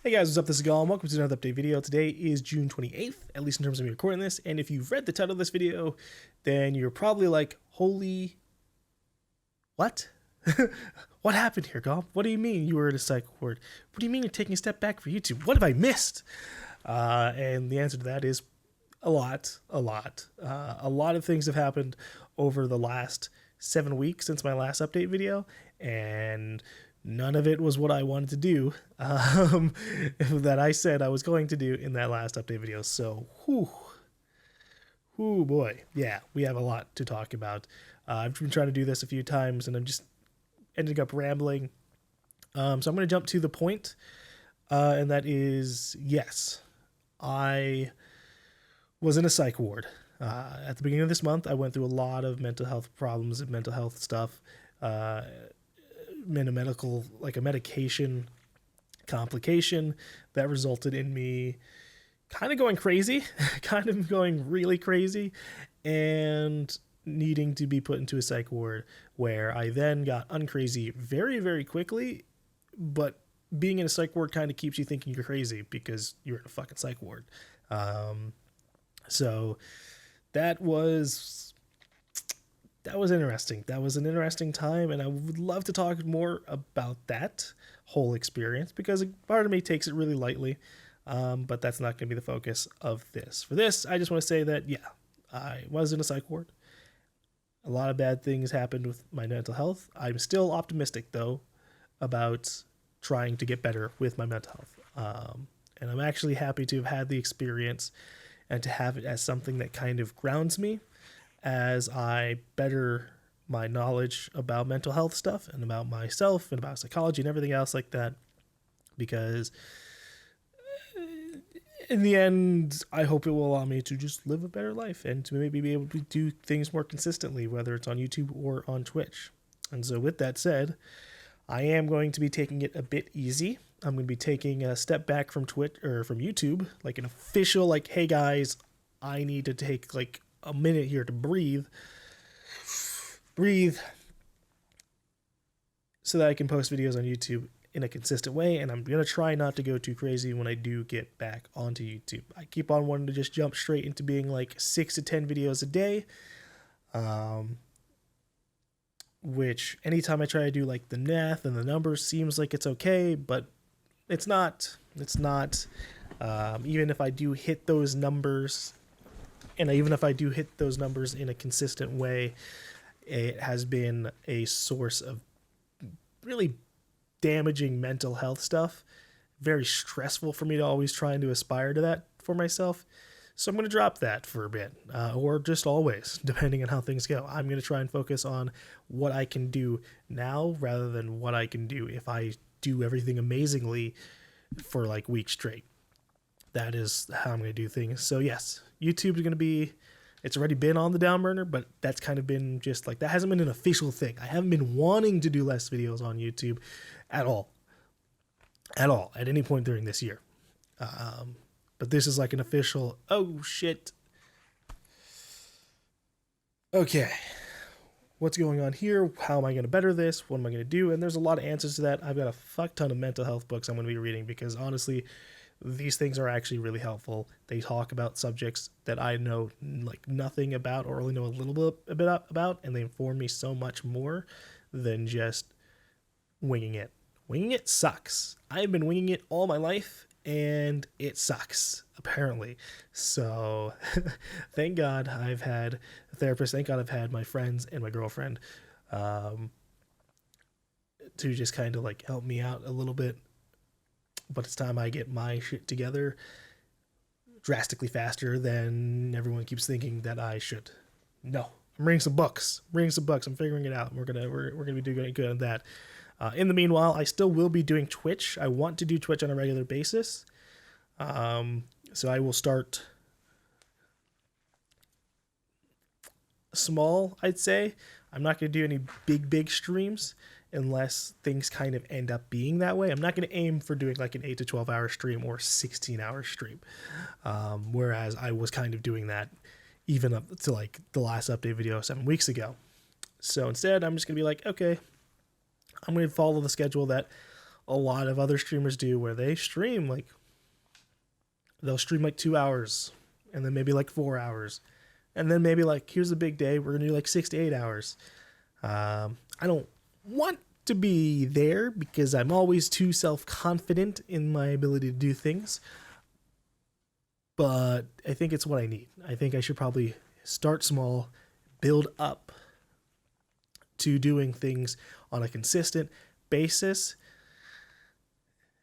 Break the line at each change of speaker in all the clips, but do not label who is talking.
Hey guys, what's up? This is GaLm. Welcome to another update video. Today is June 28th, at least in terms of me recording this. And if you've read the title of this video, then you're probably like, holy, what? What happened here, GaLm? What do you mean you were in a psych ward? What do you mean you're taking a step back for YouTube? What have I missed? And the answer to that is a lot. A lot of things have happened over the last 7 weeks since my last update video, and none of it was what I wanted to do that I said I was going to do in that last update video. So, whew boy. Yeah, we have a lot to talk about. I've been trying to do this a few times, and I'm just ending up rambling. So I'm going to jump to the point, and that is, yes, I was in a psych ward. At the beginning of this month, I went through a lot of mental health problems and mental health stuff. In a medication complication that resulted in me kind of going crazy, kind of going really crazy, and needing to be put into a psych ward, where I then got uncrazy very, very quickly. But being in a psych ward kind of keeps you thinking you're crazy because you're in a fucking psych ward. So that was interesting. That was an interesting time, and I would love to talk more about that whole experience because part of me takes it really lightly, but that's not going to be the focus of this. For this, I just want to say that, yeah, I was in a psych ward. A lot of bad things happened with my mental health. I'm still optimistic, though, about trying to get better with my mental health. And I'm actually happy to have had the experience and to have it as something that kind of grounds me as I better my knowledge about mental health stuff and about myself and about psychology and everything else like that. Because in the end, I hope it will allow me to just live a better life and to maybe be able to do things more consistently, whether it's on YouTube or on Twitch. And so with that said, I am going to be taking it a bit easy. I'm going to be taking a step back from Twitch or from YouTube, like an official, like, hey guys, I need to take like a minute here to breathe so that I can post videos on YouTube in a consistent way. And I'm going to try not to go too crazy when I do get back onto YouTube. I keep on wanting to just jump straight into being like 6 to 10 videos a day. Which anytime I try to do like the math and the numbers seems like it's okay, but it's not. Even if I do hit those numbers, and even if I do hit those numbers in a consistent way, it has been a source of really damaging mental health stuff. Very stressful for me to always trying to aspire to that for myself. So I'm going to drop that for a bit, or just always, depending on how things go. I'm going to try and focus on what I can do now rather than what I can do if I do everything amazingly for like weeks straight. That is how I'm going to do things. So yes, YouTube is going to be, it's already been on the down burner, but that's kind of been just like, that hasn't been an official thing. I haven't been wanting to do less videos on YouTube at all, at any point during this year. But this is like an official, oh shit. Okay, what's going on here? How am I going to better this? What am I going to do? And there's a lot of answers to that. I've got a fuck ton of mental health books I'm going to be reading because honestly, these things are actually really helpful. They talk about subjects that I know like nothing about or only know a little bit about, and they inform me so much more than just winging it. Winging it sucks. I've been winging it all my life, and it sucks, apparently. So thank God I've had a therapist. Thank God I've had my friends and my girlfriend to just kind of like help me out a little bit. But it's time I get my shit together drastically faster than everyone keeps thinking that I should. No, I'm reading some books. I'm figuring it out. We're gonna be doing good on that. In the meanwhile, I still will be doing Twitch. I want to do Twitch on a regular basis. So I will start small, I'd say. I'm not going to do any big streams unless things kind of end up being that way. I'm not going to aim for doing like an 8 to 12 hour stream or 16-hour stream. Whereas I was kind of doing that even up to like the last update video 7 weeks ago. So instead, I'm just going to be like, okay, I'm going to follow the schedule that a a lot of other streamers do, where they stream like, they'll stream like 2 hours and then maybe like 4 hours. And then maybe like, here's a big day, we're gonna do like 6 to 8 hours. I don't want to be there because I'm always too self-confident in my ability to do things. But I think it's what I need. I think I should probably start small, build up to doing things on a consistent basis.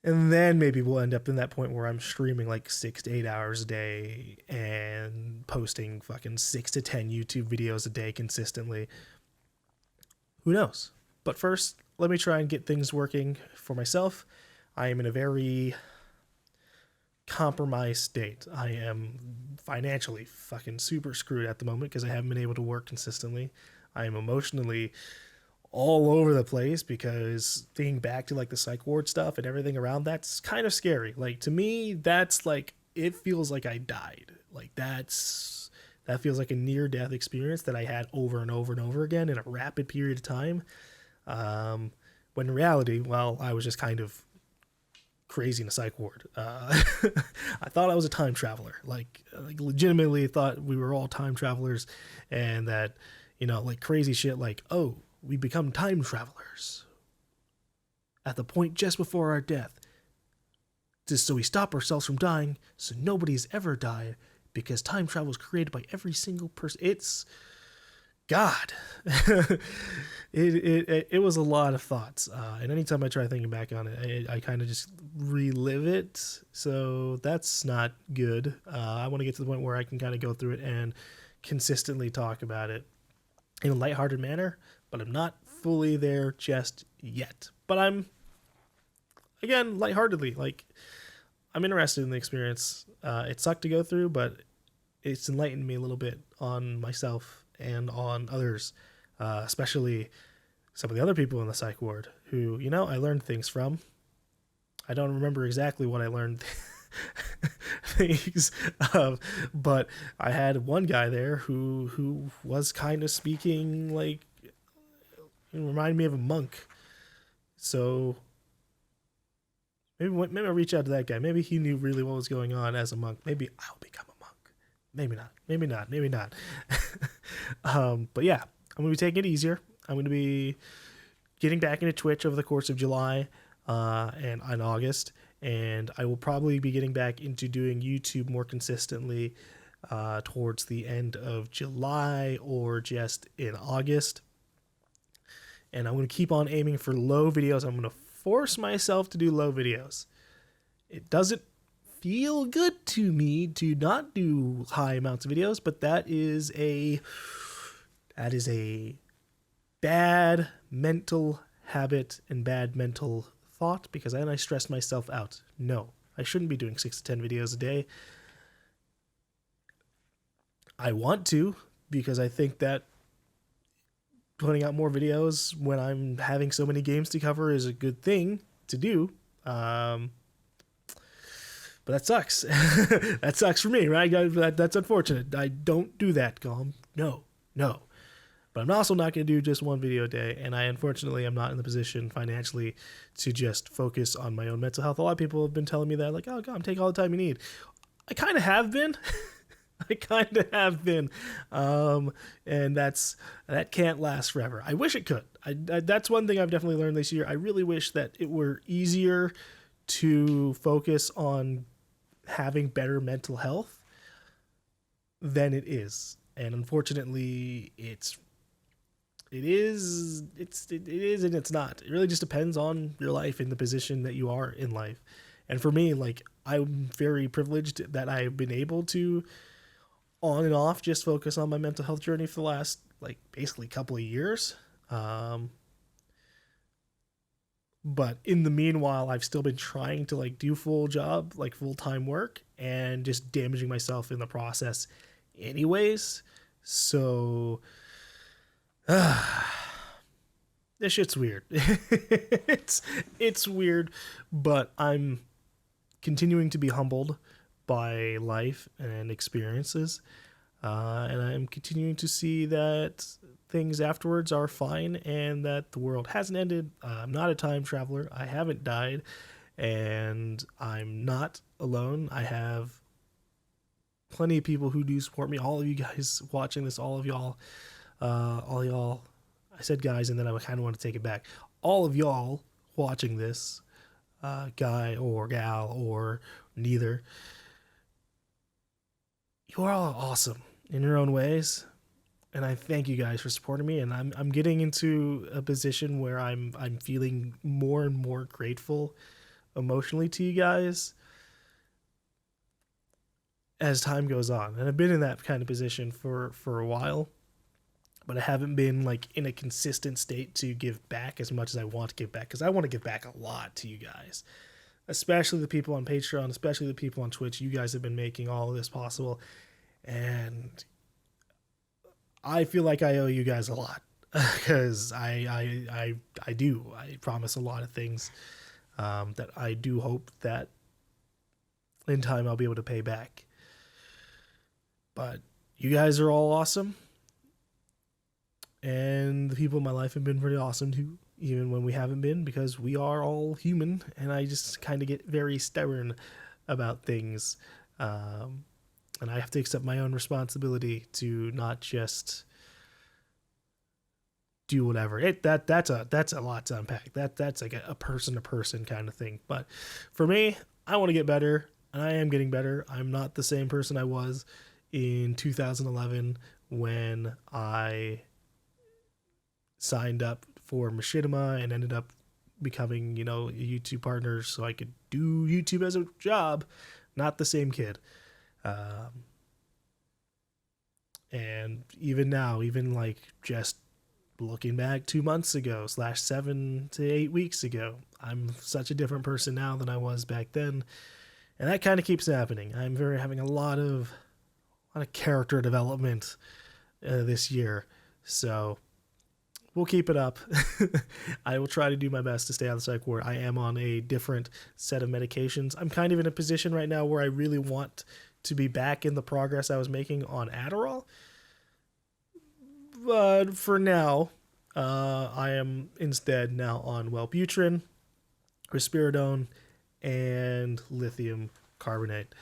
And then maybe we'll end up in that point where I'm streaming like 6 to 8 hours a day and posting fucking 6 to 10 YouTube videos a day consistently. Who knows? But first, let me try and get things working for myself. I am in a very compromised state. I am financially fucking super screwed at the moment because I haven't been able to work consistently. I am emotionally all over the place because thinking back to like the psych ward stuff and everything around that's kind of scary. Like, to me, that's like, it feels like I died. Like, that feels like a near death experience that I had over and over and over again in a rapid period of time. When in reality, well, I was just kind of crazy in a psych ward. I thought I was a time traveler, like legitimately thought we were all time travelers, and that, you know, like crazy shit like, oh, we become time travelers at the point just before our death, just so we stop ourselves from dying, so nobody's ever died, because time travel is created by every single person. It's God. It was a lot of thoughts, and anytime I try thinking back on it, I kind of just relive it, so that's not good. I want to get to the point where I can kind of go through it and consistently talk about it in a lighthearted manner, but I'm not fully there just yet. But I'm, again, lightheartedly, like, I'm interested in the experience. It sucked to go through, but it's enlightened me a little bit on myself and on others, especially some of the other people in the psych ward who, you know, I learned things from. I don't remember exactly what I learned things of, but I had one guy there who was kind of speaking like, it reminded me of a monk. So maybe I'll reach out to that guy. Maybe he knew really what was going on as a monk. Maybe I'll become a monk. Maybe not. But yeah, I'm going to be taking it easier. I'm going to be getting back into Twitch over the course of July and in August. And I will probably be getting back into doing YouTube more consistently towards the end of July or just in August. And I'm going to keep on aiming for low videos. I'm going to force myself to do low videos. It doesn't feel good to me to not do high amounts of videos, but that is a bad mental habit and bad mental thought, because then I stress myself out. No, I shouldn't be doing 6 to 10 videos a day. I want to, because I think that putting out more videos when I'm having so many games to cover is a good thing to do. But that sucks. That sucks for me, right? That's unfortunate. I don't do that, GaLm. No. But I'm also not going to do just one video a day, and I unfortunately am not in the position financially to just focus on my own mental health. A lot of people have been telling me that, like, oh, GaLm, take all the time you need. I kind of have been. And that can't last forever. I wish it could. That's one thing I've definitely learned this year. I really wish that it were easier to focus on having better mental health than it is. And unfortunately, it is and it's not. It really just depends on your life and the position that you are in life. And for me, like, I'm very privileged that I've been able to on and off just focus on my mental health journey for the last, like, basically couple of years. But in the meanwhile, I've still been trying to, like, do full-time work, and just damaging myself in the process anyways. So this shit's weird. It's weird, but I'm continuing to be humbled by life and experiences, and I'm continuing to see that things afterwards are fine and that the world hasn't ended. I'm not a time traveler. I haven't died, and I'm not alone. I have plenty of people who do support me. All of you guys watching this, all y'all. I said guys, and then I kind of want to take it back. All of y'all watching this, guy or gal or neither, you are all awesome in your own ways, and I thank you guys for supporting me. And I'm getting into a position where I'm feeling more and more grateful emotionally to you guys as time goes on. And I've been in that kind of position for a while, but I haven't been like in a consistent state to give back as much as I want to give back, because I want to give back a lot to you guys, especially the people on Patreon, especially the people on Twitch. You guys have been making all of this possible, and I feel like I owe you guys a lot, because I do. I promise a lot of things that I do hope that in time I'll be able to pay back. But you guys are all awesome, and the people in my life have been pretty awesome too, even when we haven't been, because we are all human, and I just kind of get very stubborn about things. And I have to accept my own responsibility to not just do whatever. That's a lot to unpack. That's like a person to person kind of thing. But for me, I want to get better, and I am getting better. I'm not the same person I was in 2011 when I signed up for Machinima and ended up becoming, a YouTube partner so I could do YouTube as a job. Not the same kid. And even now, even like just looking back 2 months ago / 7 to 8 weeks ago, I'm such a different person now than I was back then, and that kind of keeps happening. I'm having a lot of character development this year, so we'll keep it up. I will try to do my best to stay on the psych ward. I am on a different set of medications. I'm kind of in a position right now where I really want to be back in the progress I was making on Adderall. But for now, I am instead now on Wellbutrin, risperidone, and lithium carbonate.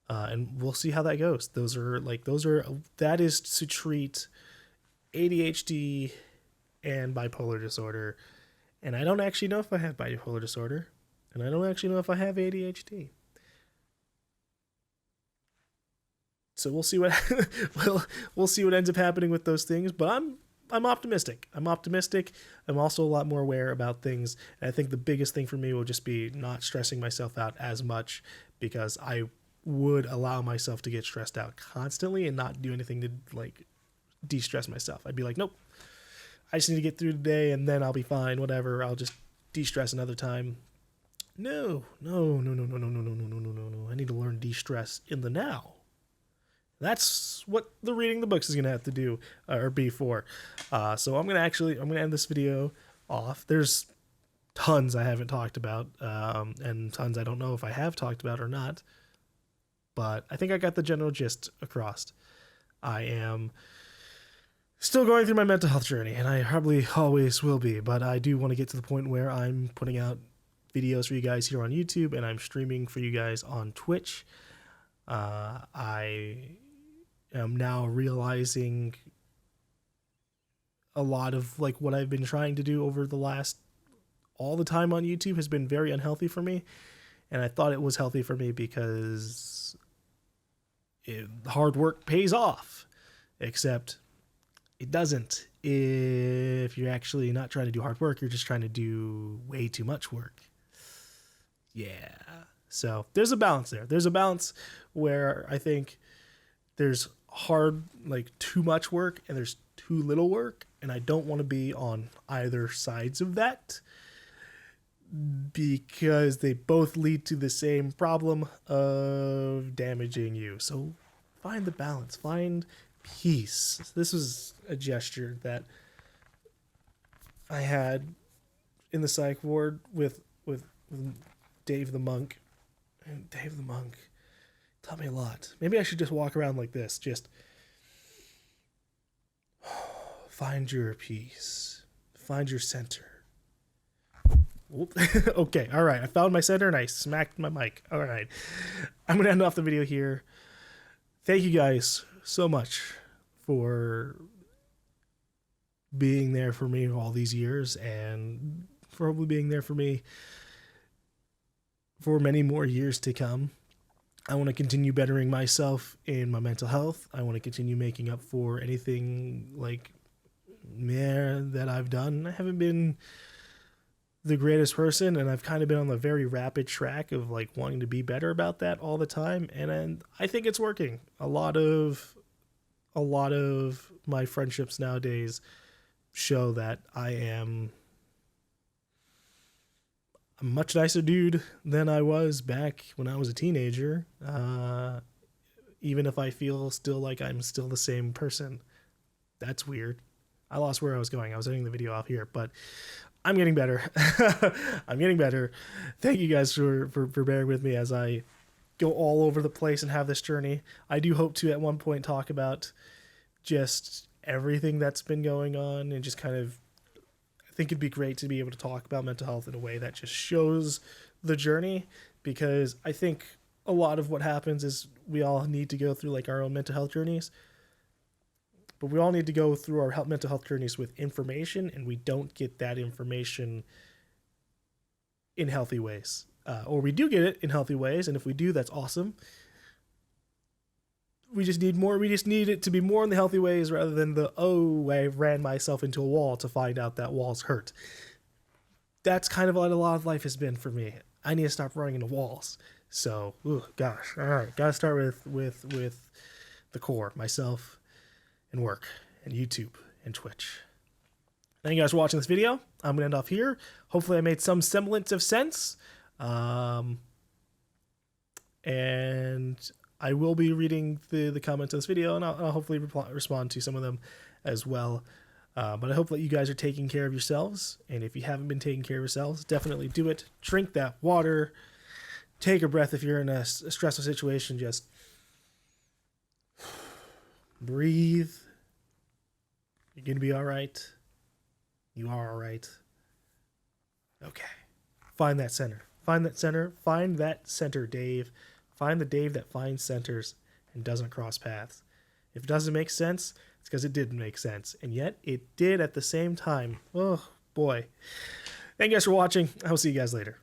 And we'll see how that goes. That is to treat ADHD and bipolar disorder. And I don't actually know if I have bipolar disorder, and I don't actually know if I have ADHD. So we'll see what we'll see what ends up happening with those things. But I'm optimistic. I'm also a lot more aware about things. And I think the biggest thing for me will just be not stressing myself out as much, because I would allow myself to get stressed out constantly and not do anything to like de-stress myself. I'd be like, nope, I just need to get through today and then I'll be fine. Whatever. I'll just de-stress another time. No. I need to learn de-stress in the now. That's what the reading the books is going to have to do or be for. So I'm going to end this video off. There's tons I haven't talked about, and tons I don't know if I have talked about or not, but I think I got the general gist across. I am still going through my mental health journey, and I probably always will be, but I do want to get to the point where I'm putting out videos for you guys here on YouTube, and I'm streaming for you guys on Twitch. I am now realizing a lot of like what I've been trying to do over the last all the time on YouTube has been very unhealthy for me, and I thought it was healthy for me because hard work pays off, except it doesn't. If you're actually not trying to do hard work, you're just trying to do way too much work. Yeah. So there's a balance there. There's a balance where I think there's too much work and there's too little work, and I don't want to be on either sides of that, because they both lead to the same problem of damaging you. So find the balance, find peace. This was a gesture that I had in the psych ward with Dave the monk. And Dave the monk taught me a lot. Maybe I should just walk around like this, just Find your peace. Find your center. Okay, all right. I found my center and I smacked my mic. All right. I'm going to end off the video here. Thank you guys so much for being there for me all these years, and for hopefully being there for me for many more years to come. I want to continue bettering myself in my mental health. I want to continue making up for anything like that I've done. I haven't been the greatest person, and I've kind of been on the very rapid track of like wanting to be better about that all the time, and I think it's working. A lot of my friendships nowadays show that I am a much nicer dude than I was back when I was a teenager, even if I feel still like I'm still the same person. That's weird. I lost where I was going. I was ending the video off here, but I'm getting better. I'm getting better. Thank you guys for bearing with me as I go all over the place and have this journey. I do hope to at one point talk about just everything that's been going on, and just kind of, I think it'd be great to be able to talk about mental health in a way that just shows the journey, because I think a lot of what happens is we all need to go through like our own mental health journeys, but we all need to go through our mental health journeys with information, and we don't get that information in healthy ways. Or we do get it in healthy ways, and if we do, that's awesome. We just need more. We just need it to be more in the healthy ways rather than the, oh, I ran myself into a wall to find out that wall's hurt. That's kind of what a lot of life has been for me. I need to stop running into walls. So, gosh. All right. Got to start with the core, myself, and work, and YouTube, and Twitch. Thank you guys for watching this video. I'm going to end off here. Hopefully I made some semblance of sense. And I will be reading the comments of this video, and I'll hopefully respond to some of them as well. But I hope that you guys are taking care of yourselves. And if you haven't been taking care of yourselves, definitely do it. Drink that water. Take a breath if you're in a stressful situation. Just breathe. You're going to be all right. You are all right. Okay. Find that center. Find that center. Find that center, Dave. Find the Dave that finds centers and doesn't cross paths. If it doesn't make sense, it's because it didn't make sense. And yet, it did at the same time. Oh, boy. Thank you guys for watching. I will see you guys later.